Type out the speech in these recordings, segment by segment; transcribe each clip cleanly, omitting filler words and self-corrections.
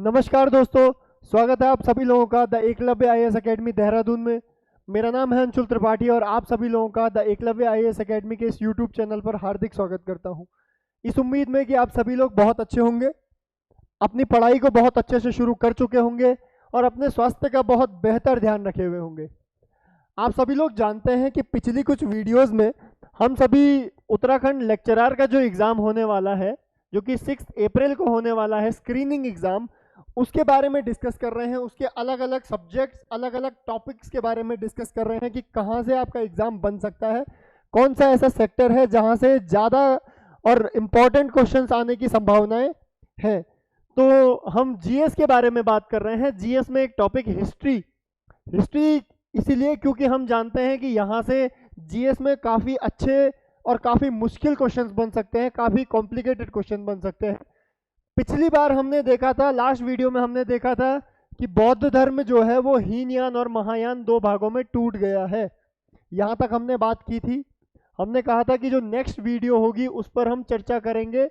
नमस्कार दोस्तों, स्वागत है आप सभी लोगों का the Eklavya IAS academy Dehradun में। मेरा नाम है अंशुल त्रिपाठी और आप सभी लोगों का द एकलव्य आईएएस एकेडमी के इस यूट्यूब चैनल पर हार्दिक स्वागत करता हूं। इस उम्मीद में कि आप सभी लोग बहुत अच्छे होंगे, अपनी पढ़ाई को बहुत अच्छे से शुरू कर चुके होंगे और अपने स्वास्थ्य का बहुत बेहतर ध्यान रखे हुए होंगे। आप सभी लोग जानते हैं कि पिछली कुछ वीडियोज़ में हम सभी उत्तराखंड लेक्चरर का जो एग्ज़ाम होने वाला है, जो कि 6 अप्रैल को होने वाला है, स्क्रीनिंग एग्ज़ाम, उसके बारे में डिस्कस कर रहे हैं। उसके अलग अलग सब्जेक्ट्स, अलग अलग टॉपिक्स के बारे में डिस्कस कर रहे हैं कि कहाँ से आपका एग्ज़ाम बन सकता है, कौन सा ऐसा सेक्टर है जहाँ से ज़्यादा और इम्पॉर्टेंट क्वेश्चंस आने की संभावनाएं हैं। तो हम जीएस के बारे में बात कर रहे हैं। जीएस में एक टॉपिक हिस्ट्री इसीलिए क्योंकि हम जानते हैं कि यहाँ से जीएस में काफ़ी अच्छे और काफ़ी मुश्किल क्वेश्चंस बन सकते हैं, काफ़ी कॉम्प्लिकेटेड क्वेश्चन बन सकते हैं। पिछली बार हमने देखा था, लास्ट वीडियो में हमने देखा था कि बौद्ध धर्म जो है वो हीनयान और महायान 2 भागों में टूट गया है। यहाँ तक हमने बात की थी। हमने कहा था कि जो नेक्स्ट वीडियो होगी उस पर हम चर्चा करेंगे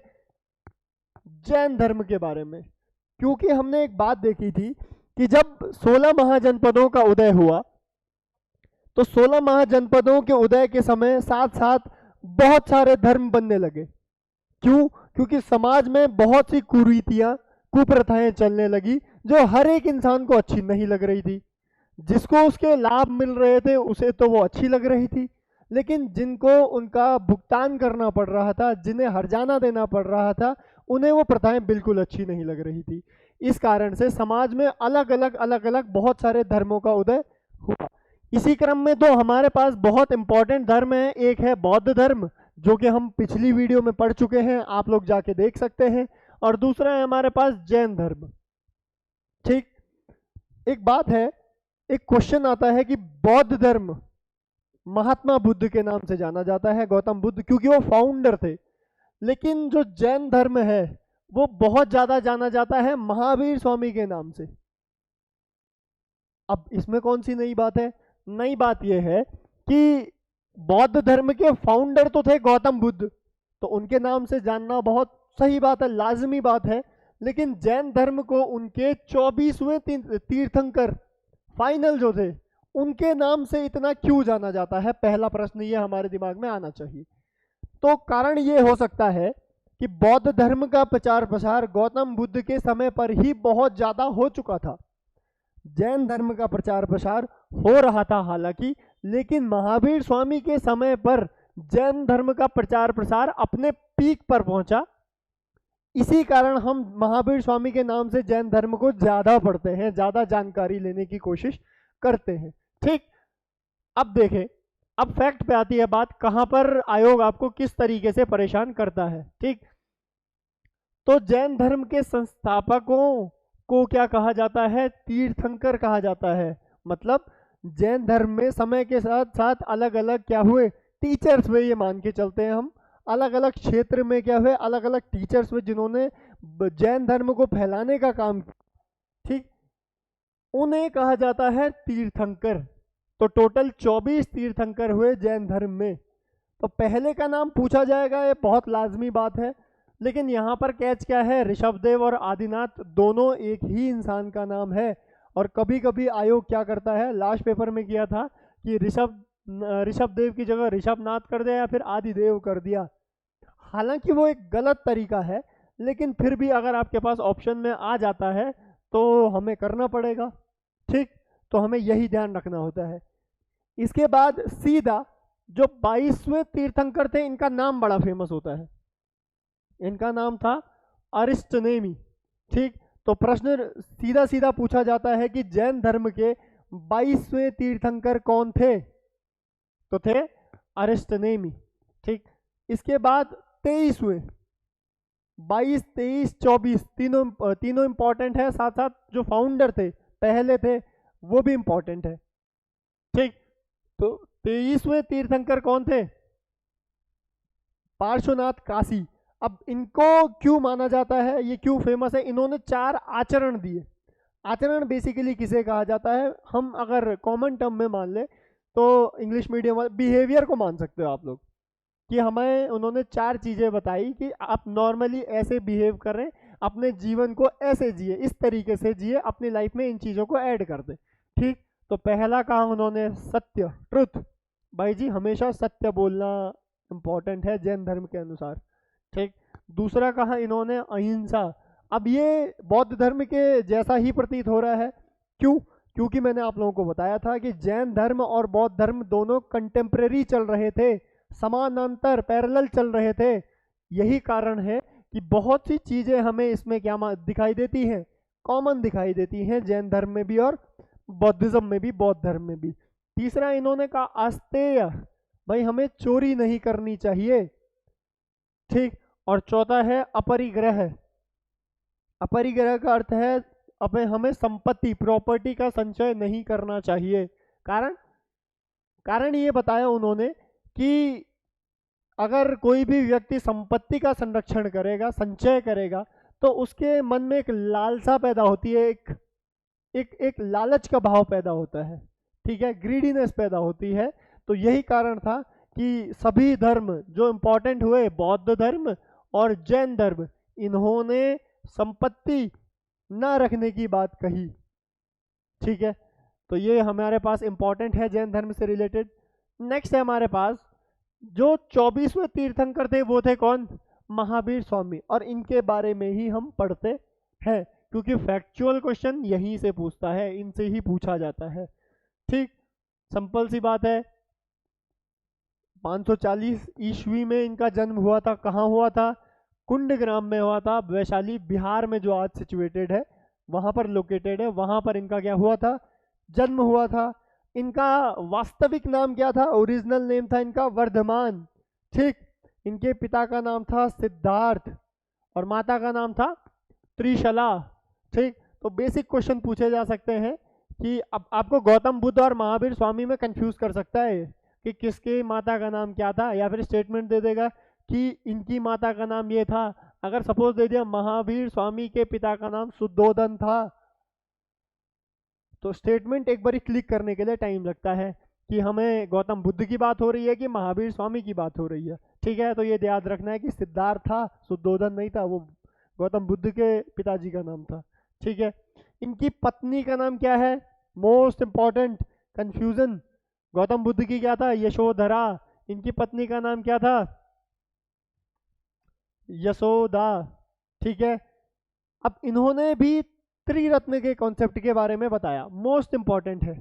जैन धर्म के बारे में, क्योंकि हमने एक बात देखी थी कि जब 16 महाजनपदों का उदय हुआ तो 16 महाजनपदों के उदय के समय साथ साथ बहुत सारे धर्म बनने लगे। क्यों? क्योंकि समाज में बहुत सी कुरीतियां, कुप्रथाएं चलने लगी जो हर एक इंसान को अच्छी नहीं लग रही थी। जिसको उसके लाभ मिल रहे थे उसे तो वो अच्छी लग रही थी, लेकिन जिनको उनका भुगतान करना पड़ रहा था, जिन्हें हर्जाना देना पड़ रहा था, उन्हें वो प्रथाएं बिल्कुल अच्छी नहीं लग रही थी। इस कारण से समाज में अलग अलग बहुत सारे धर्मों का उदय हुआ। इसी क्रम में तो हमारे पास बहुत इंपॉर्टेंट धर्म है। एक है बौद्ध धर्म, जो कि हम पिछली वीडियो में पढ़ चुके हैं, आप लोग जाके देख सकते हैं। और दूसरा है हमारे पास जैन धर्म। ठीक, एक बात है, एक क्वेश्चन आता है कि बौद्ध धर्म महात्मा बुद्ध के नाम से जाना जाता है, गौतम बुद्ध, क्योंकि वो फाउंडर थे। लेकिन जो जैन धर्म है वो बहुत ज्यादा जाना जाता है महावीर स्वामी के नाम से। अब इसमें कौन सी नई बात है? नई बात यह है कि बौद्ध धर्म के फाउंडर तो थे गौतम बुद्ध, तो उनके नाम से जानना बहुत सही बात है, लाजमी बात है। लेकिन जैन धर्म को उनके 24वें तीर्थंकर फाइनल जो थे उनके नाम से इतना क्यों जाना जाता है? पहला प्रश्न ये हमारे दिमाग में आना चाहिए। तो कारण ये हो सकता है कि बौद्ध धर्म का प्रचार प्रसार गौतम बुद्ध के समय पर ही बहुत ज्यादा हो चुका था। जैन धर्म का प्रचार प्रसार हो रहा था हालांकि, लेकिन महावीर स्वामी के समय पर जैन धर्म का प्रचार प्रसार अपने पीक पर पहुंचा। इसी कारण हम महावीर स्वामी के नाम से जैन धर्म को ज्यादा पढ़ते हैं, ज्यादा जानकारी लेने की कोशिश करते हैं। ठीक, अब देखें, अब फैक्ट पे आती है बात, कहां पर आयोग आपको किस तरीके से परेशान करता है। ठीक, तो जैन धर्म के संस्थापकों को क्या कहा जाता है? तीर्थंकर कहा जाता है। मतलब जैन धर्म में समय के साथ साथ अलग अलग क्या हुए? टीचर्स हुए। ये मान के चलते हैं हम, अलग अलग क्षेत्र में क्या हुए? अलग अलग टीचर्स हुए जिन्होंने जैन धर्म को फैलाने का काम किया। ठीक, उन्हें कहा जाता है तीर्थंकर। तो टोटल 24 तीर्थंकर हुए जैन धर्म में। तो पहले का नाम पूछा जाएगा, ये बहुत लाजमी बात है। लेकिन यहाँ पर कैच क्या है? ऋषभदेव और आदिनाथ दोनों एक ही इंसान का नाम है। और कभी कभी आयोग क्या करता है, लास्ट पेपर में किया था कि ऋषभदेव की जगह ऋषभनाथ कर दिया या फिर आदिदेव कर दिया। हालांकि वो एक गलत तरीका है, लेकिन फिर भी अगर आपके पास ऑप्शन में आ जाता है तो हमें करना पड़ेगा। ठीक, तो हमें यही ध्यान रखना होता है। इसके बाद सीधा जो 22वें तीर्थंकर थे, इनका नाम बड़ा फेमस होता है। इनका नाम था अरिस्टनेमी। ठीक, तो प्रश्न सीधा सीधा पूछा जाता है कि जैन धर्म के 22वें तीर्थंकर कौन थे? तो थे अरिस्टनेमी। ठीक, इसके बाद 23वें, 22, 23, 24 तीनों इंपॉर्टेंट है। साथ साथ जो फाउंडर थे, पहले थे, वो भी इंपॉर्टेंट है। ठीक, तो 23वें तीर्थंकर कौन थे? पार्श्वनाथ काशी। अब इनको क्यों माना जाता है, ये क्यों फेमस है? इन्होंने 4 आचरण दिए। आचरण बेसिकली किसे कहा जाता है? हम अगर कॉमन टर्म में मान ले तो इंग्लिश मीडियम वाले बिहेवियर को मान सकते हो आप लोग, कि हमें उन्होंने 4 चीज़ें बताई कि आप नॉर्मली ऐसे बिहेव करें, अपने जीवन को ऐसे जिए, इस तरीके से जिए, अपनी लाइफ में इन चीज़ों को ऐड कर दे। ठीक, तो पहला कहा उन्होंने सत्य, ट्रुथ। भाई जी हमेशा सत्य बोलना इम्पोर्टेंट है जैन धर्म के अनुसार। ठीक, दूसरा कहा इन्होंने अहिंसा। अब ये बौद्ध धर्म के जैसा ही प्रतीत हो रहा है। क्यों? क्योंकि मैंने आप लोगों को बताया था कि जैन धर्म और बौद्ध धर्म दोनों कंटेम्प्रेरी चल रहे थे, समानांतर पैरेलल चल रहे थे। यही कारण है कि बहुत सी चीजें हमें इसमें क्या दिखाई देती हैं, कॉमन दिखाई देती हैं, जैन धर्म में भी और बौद्धिज्म में भी, बौद्ध धर्म में भी। तीसरा इन्होंने कहा आस्तेय, भाई हमें चोरी नहीं करनी चाहिए। ठीक, और चौथा है अपरिग्रह। अपरिग्रह का अर्थ है अपने हमें संपत्ति, प्रॉपर्टी का संचय नहीं करना चाहिए। कारण ये बताया उन्होंने कि अगर कोई भी व्यक्ति संपत्ति का संरक्षण करेगा, संचय करेगा, तो उसके मन में एक लालसा पैदा होती है, एक लालच का भाव पैदा होता है। ठीक है, ग्रीडीनेस पैदा होती है। तो यही कारण था कि सभी धर्म जो इम्पोर्टेंट हुए, बौद्ध धर्म और जैन धर्म, इन्होंने संपत्ति ना रखने की बात कही। ठीक है, तो ये हमारे पास इंपॉर्टेंट है जैन धर्म से रिलेटेड। नेक्स्ट है हमारे पास जो 24वें तीर्थंकर थे, वो थे कौन? महावीर स्वामी। और इनके बारे में ही हम पढ़ते हैं क्योंकि फैक्चुअल क्वेश्चन यहीं से पूछता है, इनसे ही पूछा जाता है। ठीक, सिंपल सी बात है। 540 ईस्वी में इनका जन्म हुआ था। कहाँ हुआ था? कुंडग्राम में हुआ था, वैशाली बिहार में, जो आज सिचुएटेड है, वहां पर लोकेटेड है। वहां पर इनका क्या हुआ था? जन्म हुआ था। इनका वास्तविक नाम क्या था? ओरिजिनल नेम था इनका वर्धमान। ठीक, इनके पिता का नाम था सिद्धार्थ और माता का नाम था त्रिशला। ठीक, तो बेसिक क्वेश्चन पूछे जा सकते हैं कि अब आपको गौतम बुद्ध और महावीर स्वामी में कंफ्यूज कर सकता है कि किसके माता का नाम क्या था, या फिर स्टेटमेंट दे देगा कि इनकी माता का नाम ये था। अगर सपोज दे दिया महावीर स्वामी के पिता का नाम शुद्धोधन था, तो स्टेटमेंट एक बार क्लिक करने के लिए टाइम लगता है कि हमें गौतम बुद्ध की बात हो रही है कि महावीर स्वामी की बात हो रही है। ठीक है, तो ये याद रखना है कि सिद्धार्थ था, शुद्धोधन नहीं था, वो गौतम बुद्ध के पिताजी का नाम था। ठीक है, इनकी पत्नी का नाम क्या है? Most important confusion. Gautam Buddha की क्या था? यशोधरा। इनकी पत्नी का नाम क्या था? यशोदा। ठीक है, अब इन्होंने भी त्रिरत्न के कॉन्सेप्ट के बारे में बताया, मोस्ट इंपॉर्टेंट है।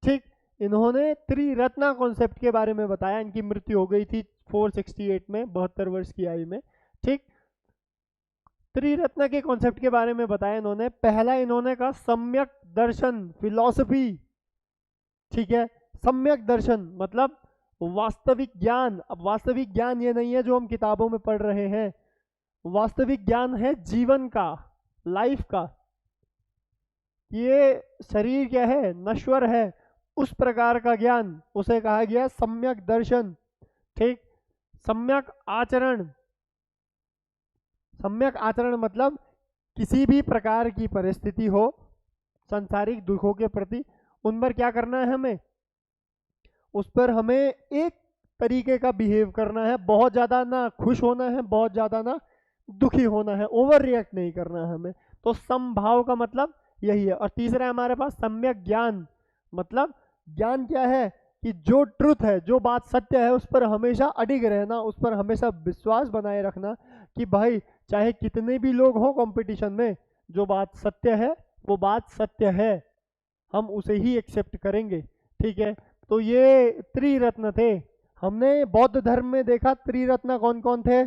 ठीक, इन्होंने त्रिरत्न कॉन्सेप्ट के बारे में बताया। इनकी मृत्यु हो गई थी 468 में, 72 वर्ष की आयु में। ठीक, त्रिरत्न के कॉन्सेप्ट के बारे में बताया इन्होंने। पहला इन्होंने कहा सम्यक दर्शन, फिलॉसफी। ठीक है, सम्यक दर्शन मतलब वास्तविक ज्ञान। अब वास्तविक ज्ञान ये नहीं है जो हम किताबों में पढ़ रहे हैं, वास्तविक ज्ञान है जीवन का, लाइफ का। ये शरीर क्या है? नश्वर है, उस प्रकार का ज्ञान, उसे कहा गया सम्यक दर्शन। ठीक, सम्यक आचरण। सम्यक आचरण मतलब किसी भी प्रकार की परिस्थिति हो, सांसारिक दुखों के प्रति, उन पर क्या करना है? हमें उस पर हमें एक तरीके का बिहेव करना है। बहुत ज़्यादा ना खुश होना है, बहुत ज़्यादा ना दुखी होना है, ओवर रिएक्ट नहीं करना है हमें। तो समभाव का मतलब यही है। और तीसरा है हमारे पास सम्यक ज्ञान। मतलब ज्ञान क्या है? कि जो ट्रुथ है, जो बात सत्य है, उस पर हमेशा अडिग रहना, उस पर हमेशा विश्वास बनाए रखना कि भाई चाहे कितने भी लोग हों कंपटीशन में, जो बात सत्य है वो बात सत्य है, हम उसे ही एक्सेप्ट करेंगे। ठीक है, तो ये त्रिरत्न थे। हमने बौद्ध धर्म में देखा त्रिरत्न कौन कौन थे?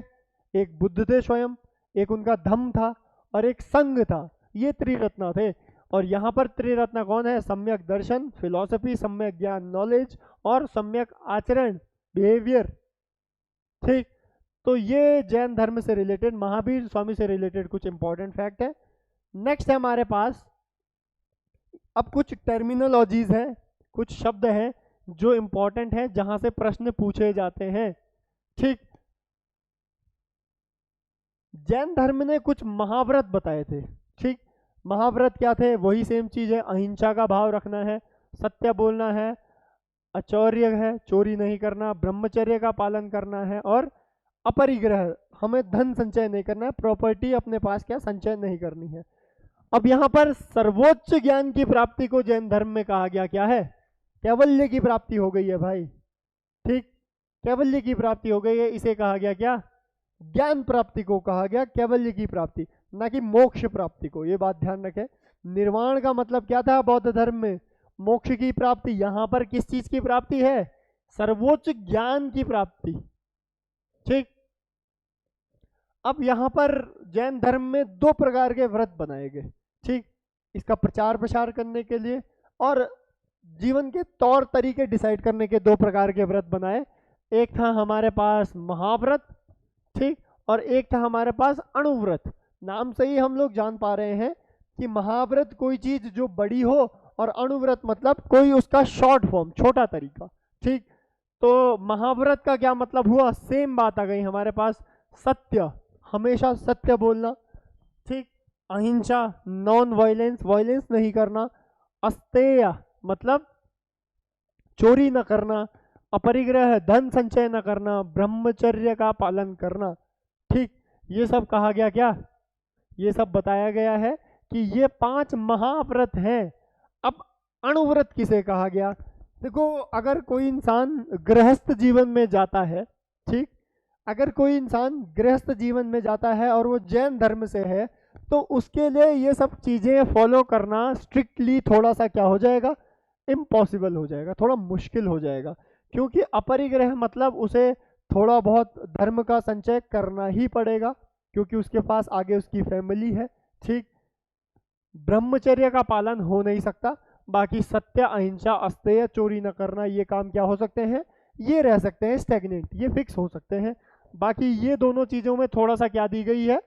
एक बुद्ध थे स्वयं, एक उनका धम्म था और एक संघ था। ये त्रिरत्न थे। और यहाँ पर त्रिरत्न कौन है? सम्यक दर्शन, फिलॉसफी, सम्यक ज्ञान, नॉलेज, और सम्यक आचरण, बिहेवियर। ठीक, तो ये जैन धर्म से रिलेटेड, महावीर स्वामी से रिलेटेड कुछ इंपॉर्टेंट फैक्ट है। नेक्स्ट है हमारे पास अब कुछ टर्मिनोलॉजीज हैं, कुछ शब्द हैं जो इंपॉर्टेंट है, जहां से प्रश्न पूछे जाते हैं। ठीक, जैन धर्म ने कुछ महाव्रत बताए थे। ठीक, महाव्रत क्या थे? वही सेम चीज है, अहिंसा का भाव रखना है, सत्य बोलना है, अचौर्य है, चोरी नहीं करना, ब्रह्मचर्य का पालन करना है, और अपरिग्रह, हमें धन संचय नहीं करना है, प्रॉपर्टी अपने पास क्या संचय नहीं करनी है। अब यहाँ पर सर्वोच्च ज्ञान की प्राप्ति को जैन धर्म में कहा गया क्या है? कैवल्य की प्राप्ति हो गई है भाई। ठीक, कैवल्य की प्राप्ति हो गई है, इसे कहा गया क्या? ज्ञान प्राप्ति को कहा गया कैवल्य की प्राप्ति, ना कि मोक्ष प्राप्ति को। ये बात ध्यान रखें। निर्वाण का मतलब क्या था बौद्ध धर्म में? मोक्ष की प्राप्ति। यहां पर किस चीज की प्राप्ति है? सर्वोच्च ज्ञान की प्राप्ति। ठीक, अब यहां पर जैन धर्म में 2 प्रकार के व्रत बनाए गए। ठीक, इसका प्रचार प्रसार करने के लिए और जीवन के तौर तरीके डिसाइड करने के 2 प्रकार के व्रत बनाए। एक था हमारे पास महाव्रत, ठीक, और एक था हमारे पास अणुव्रत। नाम से ही हम लोग जान पा रहे हैं कि महाव्रत कोई चीज जो बड़ी हो और अणुव्रत मतलब कोई उसका शॉर्ट फॉर्म, छोटा तरीका। ठीक, तो महाव्रत का क्या मतलब हुआ? सेम बात आ गई हमारे पास। सत्य, हमेशा सत्य बोलना। ठीक, अहिंसा, नॉन वायलेंस, वायलेंस नहीं करना। अस्तेय मतलब चोरी न करना। अपरिग्रह, धन संचय न करना। ब्रह्मचर्य का पालन करना। ठीक, ये सब कहा गया क्या? ये सब बताया गया है कि ये 5 महाव्रत हैं। अब अणुव्रत किसे कहा गया? देखो, अगर कोई इंसान गृहस्थ जीवन में जाता है, ठीक, अगर कोई इंसान गृहस्थ जीवन में जाता है और वो जैन धर्म से है, तो उसके लिए ये सब चीज़ें फॉलो करना स्ट्रिक्टली थोड़ा सा क्या हो जाएगा? इम्पॉसिबल हो जाएगा, थोड़ा मुश्किल हो जाएगा। क्योंकि अपरिग्रह मतलब उसे थोड़ा बहुत धर्म का संचय करना ही पड़ेगा, क्योंकि उसके पास आगे उसकी फैमिली है। ठीक, ब्रह्मचर्य का पालन हो नहीं सकता। बाकी सत्य, अहिंसा, अस्तेय, चोरी न करना, ये काम क्या हो सकते हैं? ये रह सकते हैं स्टैग्नेंट, ये फिक्स हो सकते हैं। बाकी ये दोनों चीज़ों में थोड़ा सा क्या दी गई है?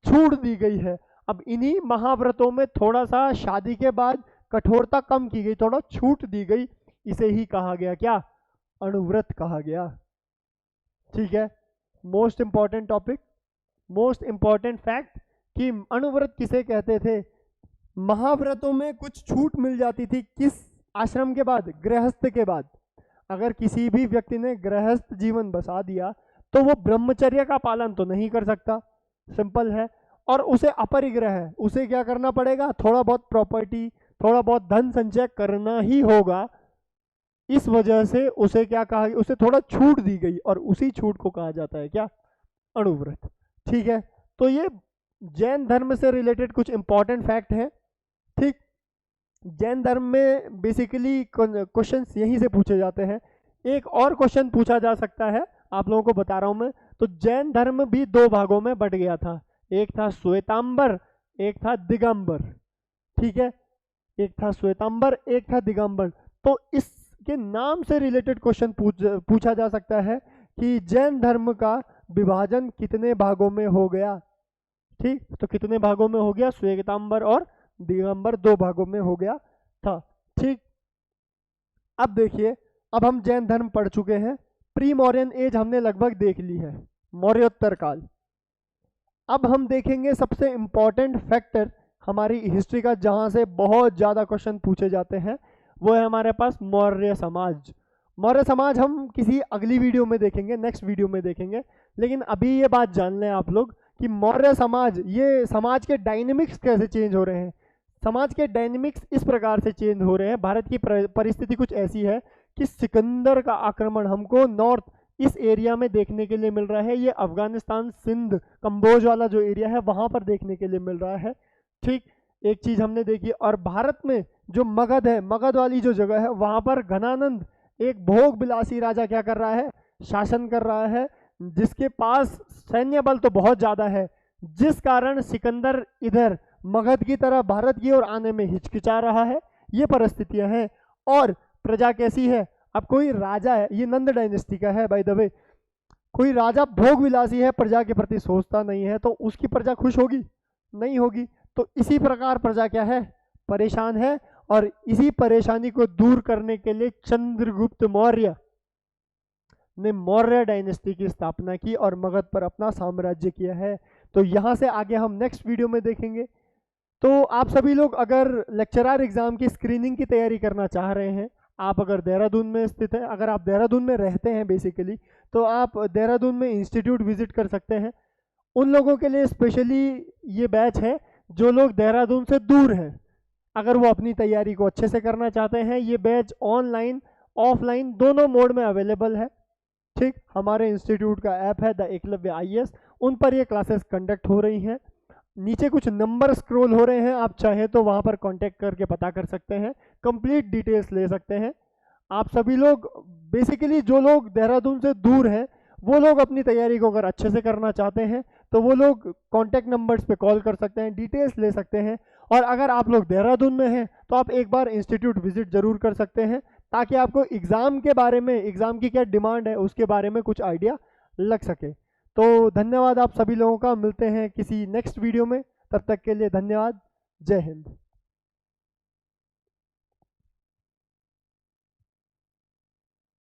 छूट दी गई है। अब इन्हीं महाव्रतों में थोड़ा सा शादी के बाद कठोरता कम की गई, थोड़ा छूट दी गई। इसे ही कहा गया क्या? अणुव्रत कहा गया। ठीक है, most important topic, most important fact कि अणुव्रत किसे कहते थे? महाव्रतों में कुछ छूट मिल जाती थी। किस आश्रम के बाद? गृहस्थ के बाद। अगर किसी भी व्यक्ति ने गृहस्थ जीवन बसा दिया तो वो ब्रह्मचर्य का पालन तो नहीं कर सकता, सिंपल है। और उसे अपरिग्रह है, उसे क्या करना पड़ेगा? थोड़ा बहुत प्रॉपर्टी, थोड़ा बहुत धन संचय करना ही होगा। इस वजह से उसे क्या कहा? उसे थोड़ा छूट दी गई और उसी छूट को कहा जाता है क्या? अणुव्रत। ठीक है, तो ये जैन धर्म से रिलेटेड कुछ इंपॉर्टेंट फैक्ट है। ठीक, जैन धर्म में बेसिकली क्वेश्चंस यहीं से पूछे जाते हैं। एक और क्वेश्चन पूछा जा सकता है, आप लोगों को बता रहा हूं मैं। तो जैन धर्म भी 2 भागों में बट गया था। एक था श्वेतांबर, एक था दिगंबर। ठीक है, एक था श्वेतांबर, एक था दिगंबर। तो इसके नाम से रिलेटेड क्वेश्चन पूछा जा सकता है कि जैन धर्म का विभाजन कितने भागों में हो गया। ठीक, तो कितने भागों में हो गया? श्वेतांबर और दिगंबर 2 भागों में हो गया था। ठीक, अब देखिए, अब हम जैन धर्म पढ़ चुके हैं। प्री मौर्यन एज हमने लगभग देख ली है, मौर्योत्तर काल। अब हम देखेंगे सबसे इंपॉर्टेंट फैक्टर हमारी हिस्ट्री का, जहां से बहुत ज़्यादा क्वेश्चन पूछे जाते हैं, वो है हमारे पास मौर्य समाज। मौर्य समाज हम किसी अगली वीडियो में देखेंगे, नेक्स्ट वीडियो में देखेंगे। लेकिन अभी ये बात जान लें आप लोग कि मौर्य समाज, ये समाज के डायनेमिक्स कैसे चेंज हो रहे हैं। समाज के डायनेमिक्स इस प्रकार से चेंज हो रहे हैं। भारत की परिस्थिति कुछ ऐसी है कि सिकंदर का आक्रमण हमको नॉर्थ इस एरिया में देखने के लिए मिल रहा है। ये अफगानिस्तान, सिंध, कंबोज वाला जो एरिया है वहाँ पर देखने के लिए मिल रहा है। ठीक, एक चीज़ हमने देखी। और भारत में जो मगध है, मगध वाली जो जगह है, वहाँ पर घनानंद एक भोग विलासी राजा क्या कर रहा है? शासन कर रहा है, जिसके पास सैन्य बल तो बहुत ज़्यादा है, जिस कारण सिकंदर इधर मगध की तरह भारत की ओर आने में हिचकिचा रहा है। ये परिस्थितियां हैं। और प्रजा कैसी है? अब कोई राजा है, ये नंद डायनेस्टी का है बाय द वे, कोई राजा भोग विलासी है, प्रजा के प्रति सोचता नहीं है, तो उसकी प्रजा खुश होगी? नहीं होगी। तो इसी प्रकार प्रजा क्या है? परेशान है। और इसी परेशानी को दूर करने के लिए चंद्रगुप्त मौर्य ने मौर्य डायनेस्टी की स्थापना की और मगध पर अपना साम्राज्य किया है। तो यहाँ से आगे हम नेक्स्ट वीडियो में देखेंगे। तो आप सभी लोग अगर लेक्चरर एग्जाम की स्क्रीनिंग की तैयारी करना चाह रहे हैं, आप अगर देहरादून में स्थित हैं, अगर आप देहरादून में रहते हैं बेसिकली, तो आप देहरादून में इंस्टीट्यूट विजिट कर सकते हैं। उन लोगों के लिए स्पेशली ये बैच है जो लोग देहरादून से दूर हैं, अगर वो अपनी तैयारी को अच्छे से करना चाहते हैं। ये बैच ऑनलाइन ऑफलाइन दोनों मोड में अवेलेबल है। ठीक, हमारे इंस्टीट्यूट का ऐप है द एकलव्य IAS, उन पर ये क्लासेस कंडक्ट हो रही हैं। नीचे कुछ नंबर स्क्रॉल हो रहे हैं, आप चाहे तो वहाँ पर कांटेक्ट करके पता कर सकते हैं, कंप्लीट डिटेल्स ले सकते हैं। आप सभी लोग बेसिकली जो लोग देहरादून से दूर हैं, वो लोग अपनी तैयारी को अगर अच्छे से करना चाहते हैं तो वो लोग कांटेक्ट नंबर्स पे कॉल कर सकते हैं, डिटेल्स ले सकते हैं। और अगर आप लोग देहरादून में हैं तो आप एक बार इंस्टीट्यूट विजिट ज़रूर कर सकते हैं, ताकि आपको एग्ज़ाम के बारे में, एग्ज़ाम की क्या डिमांड है उसके बारे में कुछ आइडिया लग सके। तो धन्यवाद आप सभी लोगों का, मिलते हैं किसी नेक्स्ट वीडियो में, तब तक के लिए धन्यवाद। जय हिंद।